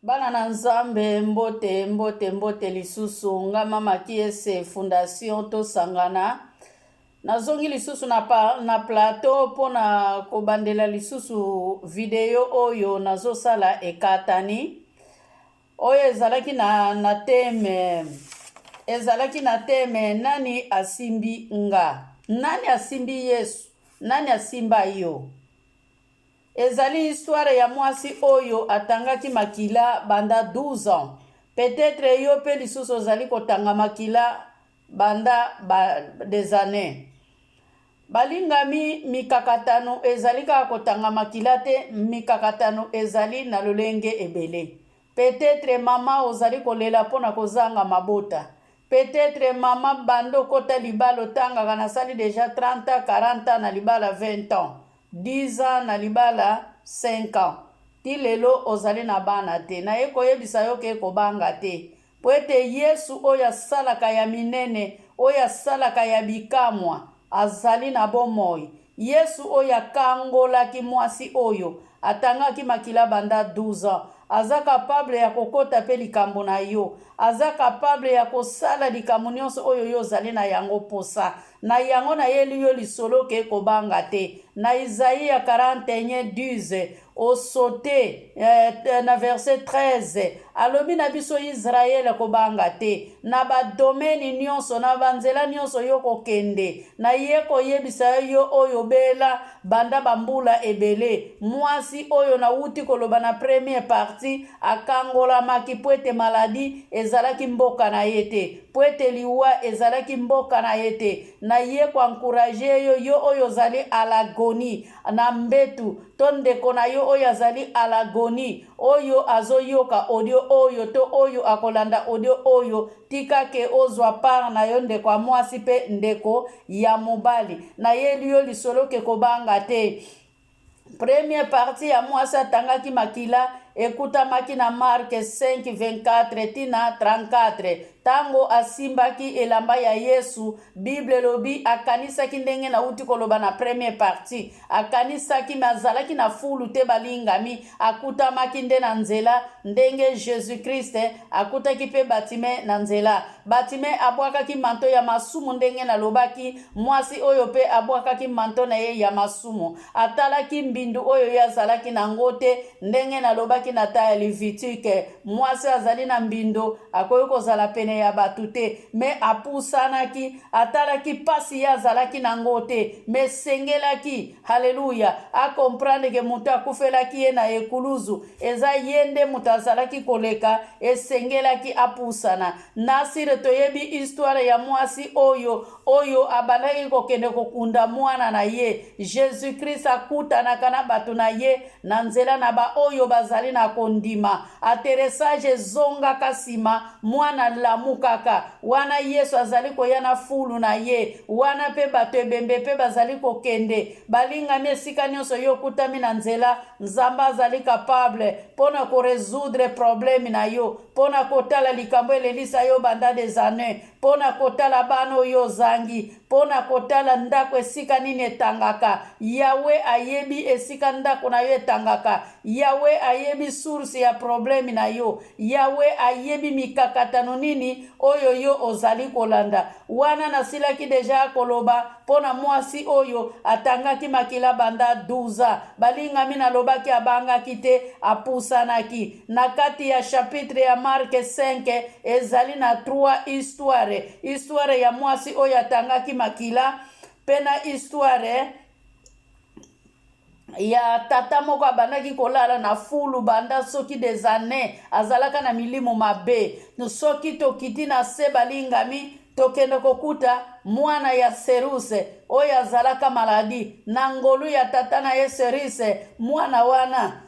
Bana na nzambe mbote mbote mbote lisusu nga mama kiese fondation tosangana nazongi lisusu na plateau pona kobandela lisusu video oyo nazosala ekatani oyo ezalaki na teme nani asimbi nga, nani asimbi Yesu, nani asimba yo. Ezali histoire ya mwasi oyo atangaki makila banda 12 ans. Peut-être yo pe lisusu ozali kotanga makila banda des années. Balingami mikakatano ezali kaka kotanga makila te, mikakatano ezali na lolenge ebele. Peut-être mama ozali kolela pona kozanga mabota. Peut-être mama bando kota libala tanga na sali déjà 30 ans, 40 ans na libala 20 ans. 10 ans na libala 5 ans. Ti lelo ozali na bana te. Na ye koyebisa yo ke kobanga te. Po ete Yesu oyo asalaka ya minene, oyo asalaka ya bikamwa, azali na bomoi. Yesu oyo akangolaki mwasi oyo, atangaki makila banda 12 ans. Aza capable ya kokota pe likambo na yo. Aza capable ya kosala likambo nyonso oyo yo ozali na yango posa. Na yango na yeli yo lisolo ke kobanga te. Na Isaïe 41:12 osote na verset 13 alobi na biso Israel kobanga te. Na ba domaine nyonso na banzela nyonso yo kokende. Na ye koyebisa yo oyo bela banda bambula ebele. Mwasi oyo na uti koloba na première partie akangola maki poete maladi ezalaki mboka na yete. Poete liwa ezalaki mboka na yete. Na ye kwa encourager yo oyo zali alagoni na mbetu tondeko na yo oyo azali alagoni oyo azoyoka audio oyo to oyo akolanda audio oyo tika ke ozwa par na yo ndeko ya mwasi pe ndeko ya mobali na ye liyo lisolo ke kobanga te. Première partie ya mwasi atangaki makila ekutamaki na Marke 5:24 tina 34. Tango asimbaki elamba ya Yesu, Bible lobi akanisaki ndenge na uti koloba na première partie. Akanisaki mazalaki na fulu te balingami, akutamaki nde na nzela ndenge Jésus Christ akutaki pe Batime na nzela. Batime abwakaki manto ya masumu ndenge na lobaki, mwasi oyo pe abwakaki manto na ye ya masumu. Atalaki mbindu oyo yazalaki na ngote ndenge na lobaki na ta Levitique. Mwasi azali na mbindo akoyi kozala pene ya batu te, me apusanaki atalaki pasi yazalaki na ngote, me sengelaki haleluya akomprendre ke mutu akufelaki ye na ekuluzu eza yende mutu azalaki koleka esengelaki apusana. Nasire toyebi histoire ya mwasi oyo abandaki kokende kokunda mwana na ye. Jésus Christ akutanaka na batu na ye na nzela na ba oyo bazali na kondima. Ateresage ezongaka nsima mwana lamukaka wana Yesu azali koyana fulu na ye wana pe bato ebembe pe bazali kokende balingami esika nyonso yo kutami na nzela Nzambe azali capable pona koresoudre problème na yo, pona kotala likambo elelisa yo banda des années, pona kotala bana oyo zangi, pona kotala ndako esika nini etangaka. Yawe ayebi esika ndako na yo etangaka. Yawe ayebi source ya problème na yo. Yawe ayebi mikakatano nini oyo yo ozali kolanda. Wana nasilaki deja koloba pona mwasi oyo atangaki makila banda 12. Balingami na lobaki abangaki te apusanaki. Na kati ya chapitre ya Marke 5 ezali na 3 histoire ya mwasi oyo atangaki makila pena histoire ya tata moko abandaki kolala na fulu banda soki des années azalaka na milimo mabe. Soki tokiti na se balingami tokende kokuta mwana ya Seruse oyo azalaka maladi na ngolu ya tata na ye Seruse mwana wana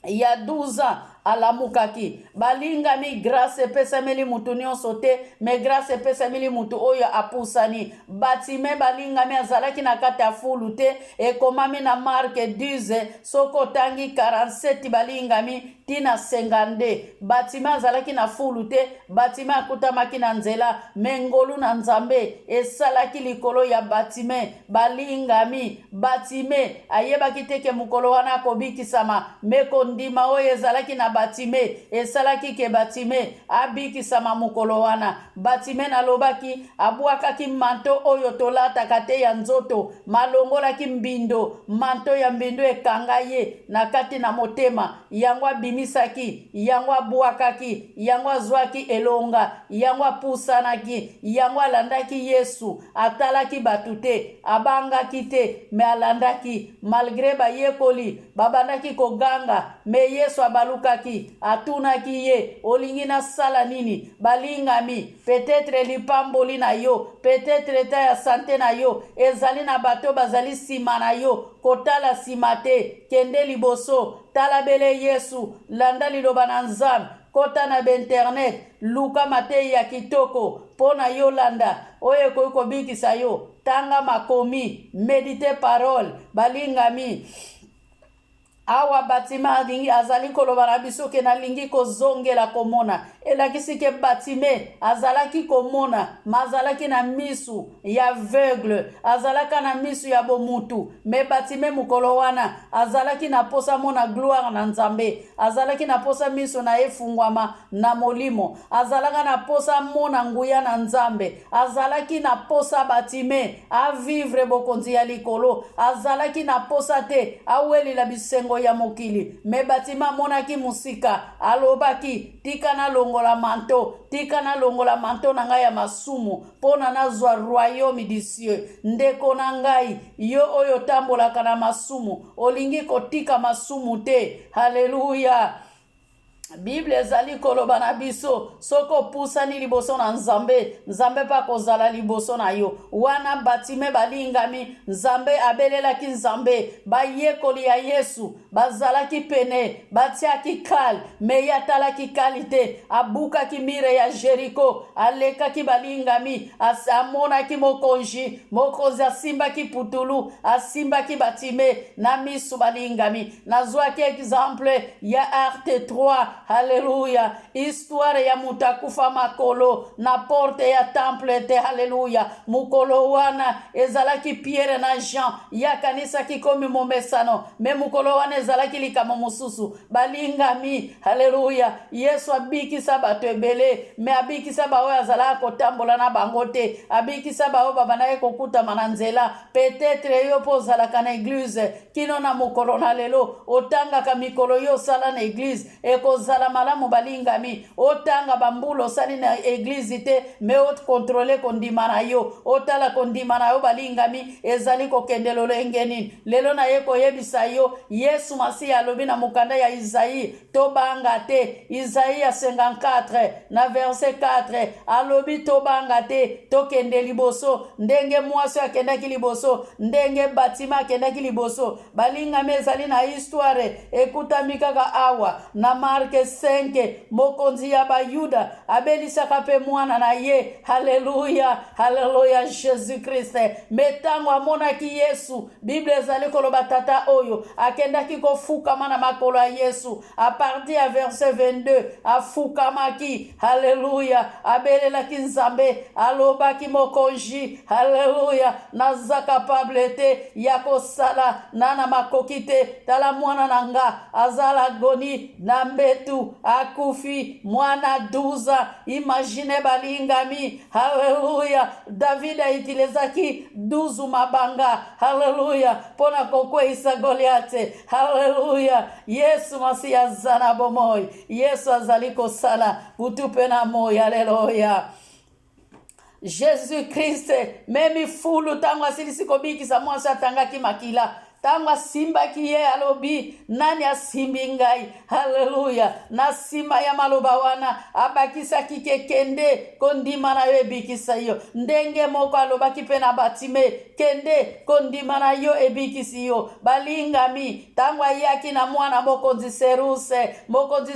ya 12 ans alamukaki. Balingami grâce epesameli mutu nyonso te, me grâce epesameli mutu oyo apusani. Batime balingami azalaki na kati ya fulu te, ekomami na Marke 10 soko tangi 47 balingami tina 52 batima azalaki na fulu te batima akutamaki na nzela me ngolu na nzambe esalaki likolo ya batime balingami batime ayebaki teke mokolo wana akobikisama me kondima oyo ezalaki na batime esalaki ke batime abikisama mokolo wana batime nalobaki abwakaki manto oyo tolataka te ya nzoto malongolaki mbindo manto ya mbindo ekanga ye na kati na motema yango abimisaki yango abwakaki yango azwaki elonga yango apusanaki yango alandaki Yesu atalaki batu te abangaki te me alandaki malgré bayekoli babandaki koganga me Yesu abalukaki atunaki ye olingi nasala nini balingami peut-être lipamboli na yo peut-être eta ya sante na yo ezali na bato bazali sima na yo kotala sima te kende liboso tala bele Yesu landa liloba na Nzambe kota na internet luka mateyi ya kitoko pona yolanda oyo ekoki kobikisa yo tanga makomi medite parole balingami awa batima azali koloba na biso ke nalingi kozongela komona elakisi ke batime azalaki komona mazalaki na misu ya aveugle azalaka na misu ya bomutu me batime mukolo wana azalaki na posa mona gloire na Nzambe azalaki na posa misu na efungwama na molimo azalaka na posa mona nguya na Nzambe azalaki na posa batime a vivre bokonzi ya likolo azalaki na posa te aweli la bisengo ya mokili me batima monaki musika alobaki tika na longola manto na ngai ya masumu pona nazwa royaume du cieux ndeko na ngai yo oyo tambolaka na masumu olingi kotika masumu te haleluya Bible ezali koloba na biso soko pusani liboso na Nzambe pa kozala liboso na yo wana batime balingami Nzambe abelelaki Nzambe bayekoli ya Yesu bazalaki pene batiaki kal me yatalaki kalite abukaki mire ya Jericho alekaki balingami amonaki mokonzi asimbaki putulu asimbaki batime na misu balingami nazwaki exemple ya Acte 3 Haleluya histoire ya mutakufa makolo na porte ya temple te haleluya mukolo wana ezalaki Pierre na Jean ya kanisa kikomi momesano me mukolo wana ezalaki likamo mususu balingami haleluya Yesu abikisa bato ebele me abikisa baoyo azalaka kotambola na bango te abikisa baoyo babanaye kokutama na nzela peut-être yo po ozalaka na eglise kino na mukolo na lelo otangaka mikolo yo osala na eglise ekozala malamu balingami otanga bambulo osali na eglise te me okontrole kondima na yo otala kondima na yo balingami ezali kokendelo lengeni lelo na ye koyebisa yo Yesu Masihi alobi na mukanda ya Isaïe tobanga te Isaïe ya 54 na verset 4 alobi tobanga te tokende liboso ndenge mwasi akendaki liboso ndenge batima akendaki liboso balingami ezali na histoire ekutami kaka awa na Marke 5 mokonzi ya bayuda abelisaka pe mwana na ye haleluya haleluya Jésus Christ metango amonaki Yesu Bible ezali koloba tata oyo akendaki kofukama na makolo ya Yesu a partir ya verset 22 afukamaki haleluya abelelaki Nzambe alobaki mokonzi haleluya naza capable te ya kosala nana makoki te tala mwana nanga azala goni na mbetu akufi mwana 12 imagine balingami haleluya David aitilezaki 12 mabanga haleluya pona kokweisa Goliath haleluya Yesu Masihi azana bomoi Yesu azali kosala butupe na moyo haleluya Jésus Christ memi fulu tango asilisi kobikisa mwasi atangaki makila tango asimbaki ye alobi nani asimbi ngai haleluya na sima ya maloba wana abakisaki kende kondima na yo ebikisa yo ndenge moko alobaki pe na batime kende kondima na yo ebikisi yo balingami tango ayaki na mwana mokonzi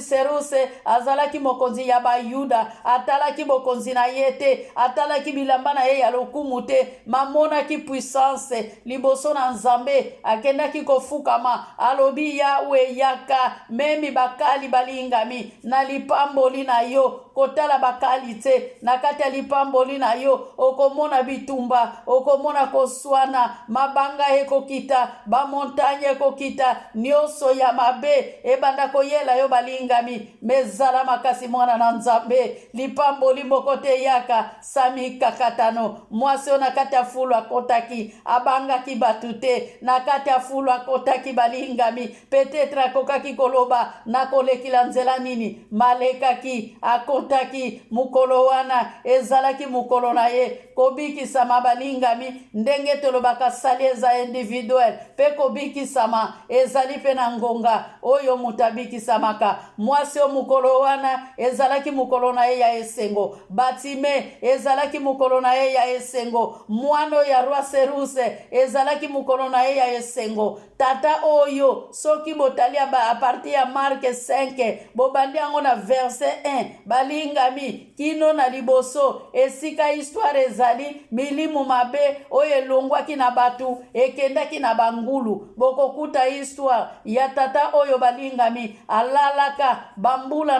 Seruse azalaki mokonzi ya bayuda atalaki mokonzi na ye te atalaki bilamba na ye ya lokumu te mamonaki puissance liboso na Nzambe akendaki kofukama alobi Yawe yaka memi bakali balingami na lipamboli na yo kotala bakali te na kati ya lipamboli na yo okomona bitumba okomona koswana mabanga ekokita bamontagne ekokita nyonso ya mabe ebanda koyela yo balingami mezala makasi mwana na Nzambe lipamboli moko te yaka sami kakatano mwasi oyo na kati ya fulu akotaki abangaki batu te na kati ya fulu akotaki balingami petetre akokaki koloba na kolekila nzela nini malekaki akotaki mukolo wana ezalaki mukolo na ye kobikisama balingami ndenge tolobaka sali eza individuel pe kobikisama ezali pe na ngonga oyo mutabikisamaka mwasi o mukolo wana ezalaki mukolo na ye ya esengo Batime ezalaki mukolo na ye ya esengo mwano ya roi Seruse ezalaki mukolo na ye ya esengo tata oyo soki botalia a partir ya Mark 5 bobandi yango na verset 1 balingami kino na liboso esika histoire ezali milimu mabe oyo elongwaki na batu ekendaki na bangulu bokokuta histoire ya tata oyo balingami alalaka bambula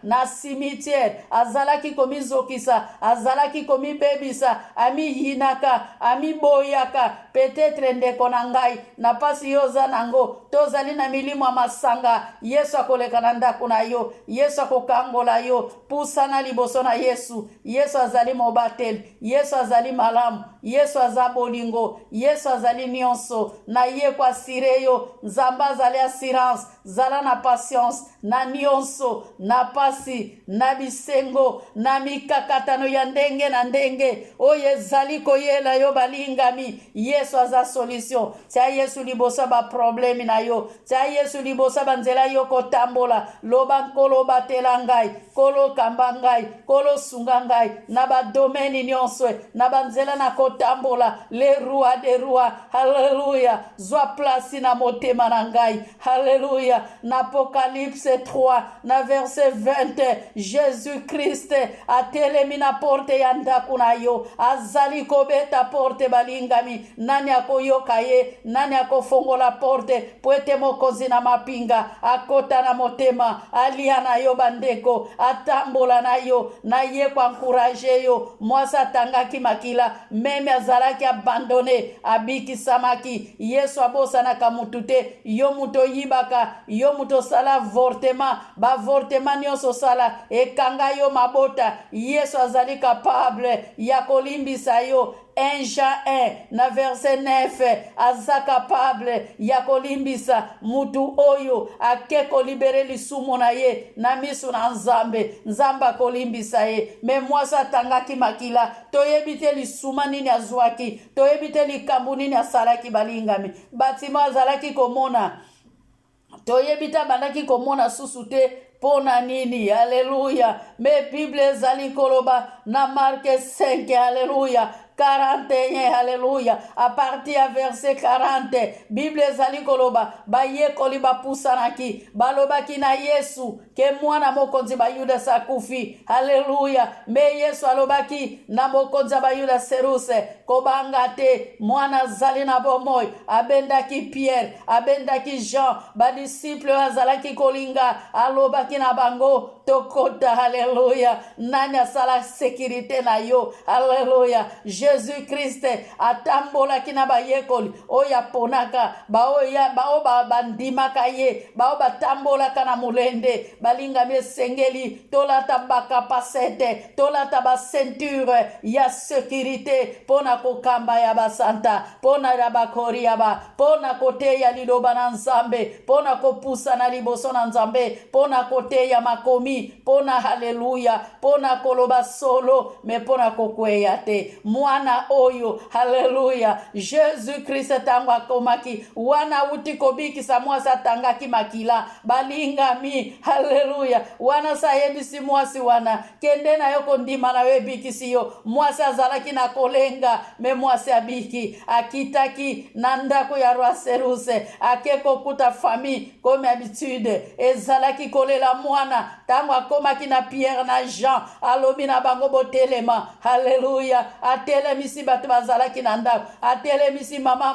na cimetière azalaki komizokisa azalaki komibebisa amiyinaka amiboyaka peut-être ndeko na ngai na pasi yoza nango tozali na milimu masanga Yesu akoleka na ndako na yo Yesu akokangola yo pusana liboso na Yesu azali mobateli Yesu azali malamu Yesu azabolingo Yesu azali nyonso na ye kwa sireyo Nzamba azali assurance zala na patience na nyonso na pasi na bisengo na mikakatano ya ndenge na ndenge oyo ezali koyela yo balingami Yesu aza solution tia Yesu libosa ba problème na yo tia Yesu libosa banzela yo kotambola loba nkolo batela ngai kolo kamba ngai kolo sunga ngai na ba domaine nyonso na banzela na kotambola le roi de roi haleluya zwa place na motema na ngai haleluya na Apocalypse 3 na verset 20 Jésus-Christ atelemi na porte ya ndako na yo azali kobeta porte balingami nani akoyoka ye nani akofongola porte poete mokonzi na mapinga akota na motema alia na yo bandeko atambola na yo na ye kwa encourager yo mwasa atangaki makila meme azalaki abandone abikisamaki Yesu abosanaka mutu te yo muto yibaka yo muto sala avortement baavortement nyonso sala ekanga yo mabota Yesu azali capable ya kolimbisa yo 1 Jean 1 na verset 9 aza capable ya kolimbisa mutu oyo akeko libere lisumu na ye na misu na Nzamba kolimbisa ye me mwasa atangaki makila toyebi te lisuma nini azwaki toyebi te likambu nini asalaki balingami batima azalaki komona toyebi ta bandaki komona susu te pona nini haleluya me Bible ezali koloba na Mark 5 haleluya 41 haleluya a partir ya verset 40 Bible ezali koloba bayekoli bapusanaki balobaki na Yesu ke mwana mokonzi bayuda sakufi haleluya me Yesu alobaki na mokonzi bayuda Seruse kobanga te mwana zali na bomoi abendaki Pierre abendaki Jean badisciple azalaki kolinga alobaki na bango tokota haleluya nani asala sécurité na yo haleluya Jésus-Christ atambolaki na bayekoli oya ponaka bao bandimaka ye bao batambolaka na mulende balingami esengeli tolata bakapasete tolata ba ceinture ya sécurité pona kokamba ya basanta pona ya bakori ya ba pona kote ya liloba na Nzambe pona kopusa na liboso na Nzambe pona kote ya makomi pona haleluya pona koloba solo me pona kokweya te mwana oyo haleluya Jésus-Christ tango akomaki wana uti kobikisa mwasi atangaki makila balingami haleluya wana sayebisi mwasi wana kende na yo kondima na yo ebikisi yo mwasi azalaki na kolenga me mwasi abiki akitaki na ndako ya roi Seruse akeko kuta famille comme habitude ezalaki kolela mwana tango akomaki na Pierre na Jean alobi na bango botelema haleluya atelemisi bato bazalaki na ndako, atelemisi mama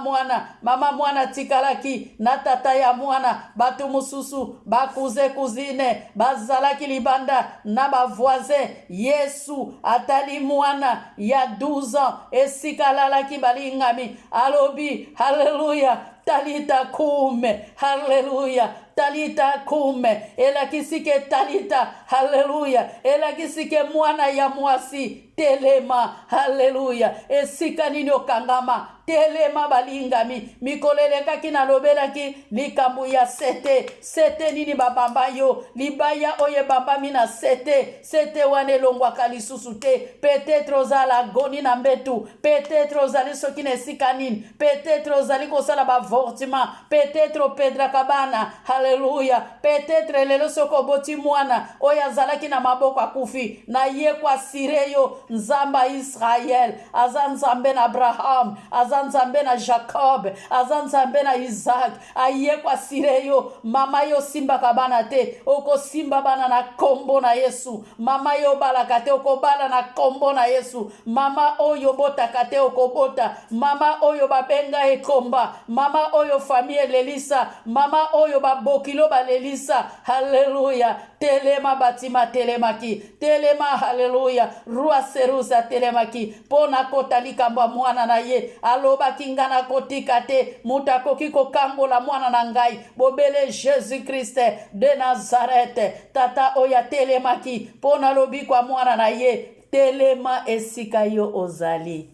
mwana tikalaki na tata ya mwana, bato mosusu bakuze kuzine bazalaki libanda na bavoisin. Yesu atali mwana ya 12 ans esika lalaki balingami, alobi haleluya, talita kume, haleluya, talita kume, elakisike talita, haleluya, elakisike mwana ya mwasi, telema, haleluya, esika nini okangama, telema balingami, mikolelekaki na lobelaki likambu ya sete nini babamba yo, libaya oye bambami na sete wane longwaka lisusu te, peut-être ozala goni na mbetu, peut-être ozali soki na esika nini, peut-être ozali kosala bavortima, peut-être opedraka bana, haleluya, peut-être lelo soko oboti mwana oyo azalaki na maboko akufi, na ye kwa sire yo nzamba Israel, aza nzambe na Abraham, aza nzambe na Jacob, aza nzambe na Isaac, aye kwa sire yo, mama yo simba kabana te, oko simba bana na kombo na Yesu, mama yo balaka te, oko bala na kombo na Yesu, mama oyo botaka te, oko bota, mama oyo babenga ekomba, mama oyo famille lelisa, mama oyo babokilo balelisa, haleluya, telema batima telemaki, telema haleluya, rua serusa telemaki, pona kota likambo mwana na ye, aloba kingana kotika te, mutakoki kokambola mwana na ngai, bobele Jésus Christ de Nazareth, tata oya telemaki, pona lobi kwa mwana na ye, telema esika yo ozali.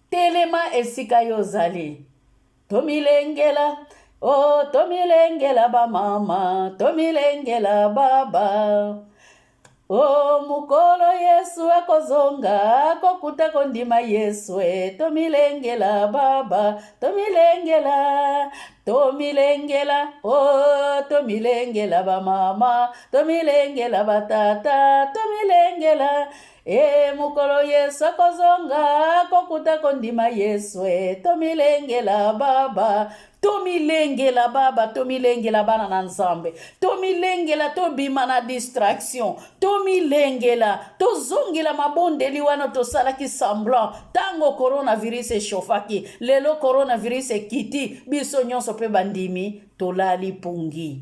Telema esika yo ozali. Tomilengela, oh tomilengela ba mama, tomilengela baba. Oh mukolo Yesu akozonga, kokuta kondima Yesu tomilengela baba, tomilengela, tomilengela, oh tomilengela ba mama, tomilengela ba tata, tomilengela. Mukolo Yesu akozonga, kokuta kondima Yesu tomilengela baba, tomilengela baba, tomilengela bana na nzambe, tomilengela tobima na distraction, tomilengela tozongela mabondeli wana tosalaki semblant tango coronavirus eshofaki, lelo coronavirus ekiti biso nyonso pe bandimi tolali pungi.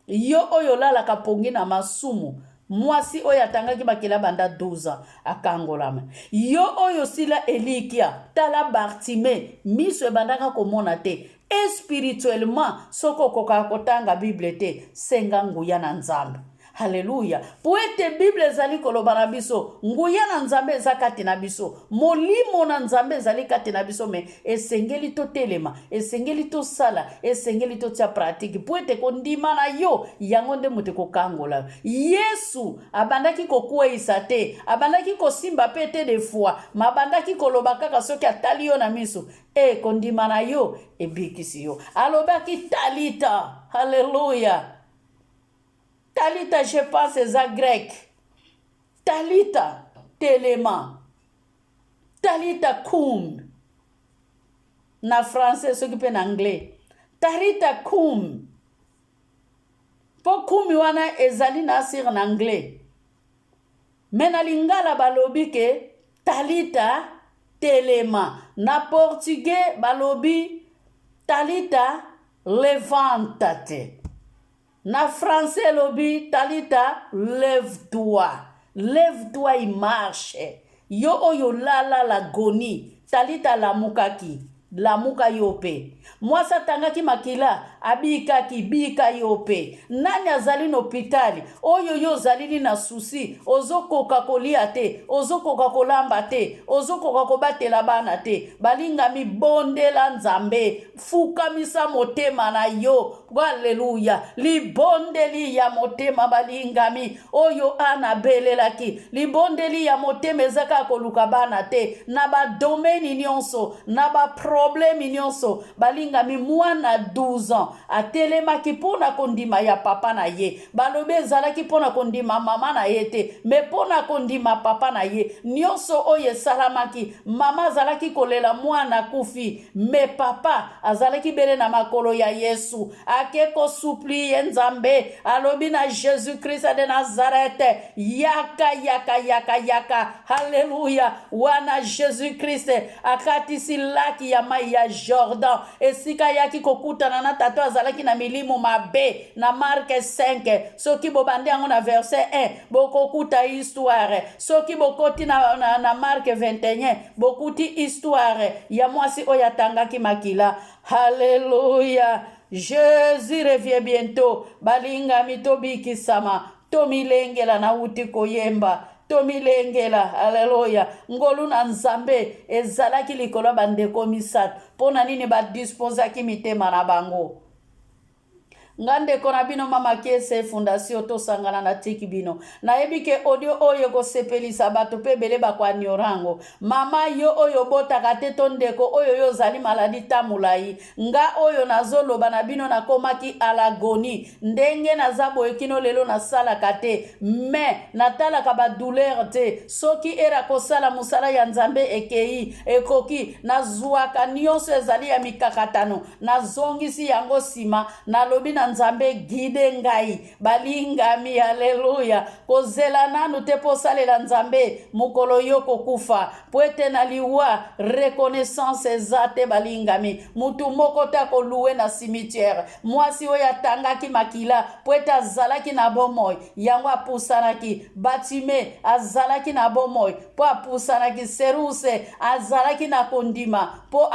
Yo oyo lalaka pungi na masumu, mwasi oyo atangaki bakela banda 12 ans akangolama. Yo oyo sila elikia tala Bartime miso ebandaka komona te, spirituellement soko koka kotanga Bible te, senga nguya na nzambe. Haleluya. Poete Bible zali koloba na biso, nguya na nzambe zakati na biso, molimo na nzambe zali kati na biso, me esengeli to telema, esengeli to sala, esengeli to tia pratique. Poete kondima na yo, yango nde mute kokangola. Yesu abandaki kokueisa te, abandaki kosimba pete de foi, mabandaki koloba kaka soki atali yo na miso, kondima na yo, ebikisi yo. Alobaki talita, haleluya. Talita, je pense, c'est grec. Talita, telema. Talita, koum. Na français, ce qui peut en anglais. Talita, koum. Po koum wana ezali na sir en anglais. Mais na lingala balobi ke talita, telema. Na portugais balobi talita, levantate. Na français lobi talita, lève-toi. Lève-toi et marche. Yo oyo la goni. Talita la mukaki. La muka yope. Mwasa tangaki makila. Abikaki bika yope. Nani azali no pitali. Oyo yo zalini na susi. Ozoko kakolia te. Ozoko kakolamba te. Ozoko kakobate la bana te. Balinga mi bonde la nzambe. Fuka misa motema na yo. Haleluya. Li bonde li ya motema balinga mi. Oyo anabele laki. Li bonde li ya motema ezaka koluka bana te. Na ba domaine nyonso. Na ba problème nyonso. Bali balingami mwana 12 ans atelemaki mpona kondima ya papa na ye balobi ezalaki mpona kondima mama na ye te me mpona kondima papa na ye nyonso oyo esalamaki mama azalaki kolela mwana kufi me papa azalaki bele na makolo ya Yesu ake kosuplie nzambe alobi na Jésus Christ de Nazareth yaka haleluya wana Jésus Christ akatisi laki ya mai ya Jordan esika yaki kokutana na tato azalaki na milimo mabe na Mark 5 soki bobande yango na verset 1 bokokuta histoire soki bokoti na Mark 21 bokuti histoire ya mwasi oyo atangaki makila. Haleluya. Jésus revient bientôt. Balingami tobikisama tomilengela na uti koyemba tomilengela. Haleluya. Ngolu na nzambe ezalaki likolo bandeko misato pona nini badisposaki mitema na bango. Ngande kona bino mama kese fondation to sangana na tiki bino na ebike audio oyo ko sepelisa bato pe bele ba kwa nyorango mama yo oyo bota kateto ndeko oyo yo zali maladi tamulai nga oyo nazoloba na bino na komaki alagoni ndenge na zabo ekino lelo na sala kate me natala ka ba douleur te soki era ko sala musala ya nzambe ekei ekoki na zuaka nyonso ezali ya mikakatano na zongisi yango sima na lobi na nzambe guide ngai balingami. Haleluya. Kozela nanu te posalela nzambe mukolo yoko kufa poete na liwa reconnaissance ezate balingami mutu moko ta koluwe na cimetière mwasi oyo atangaki makila poete azalaki na bomoy yango apusanaki Batime azalaki na bomoy po apusanaki Seruse azalaki na kondima po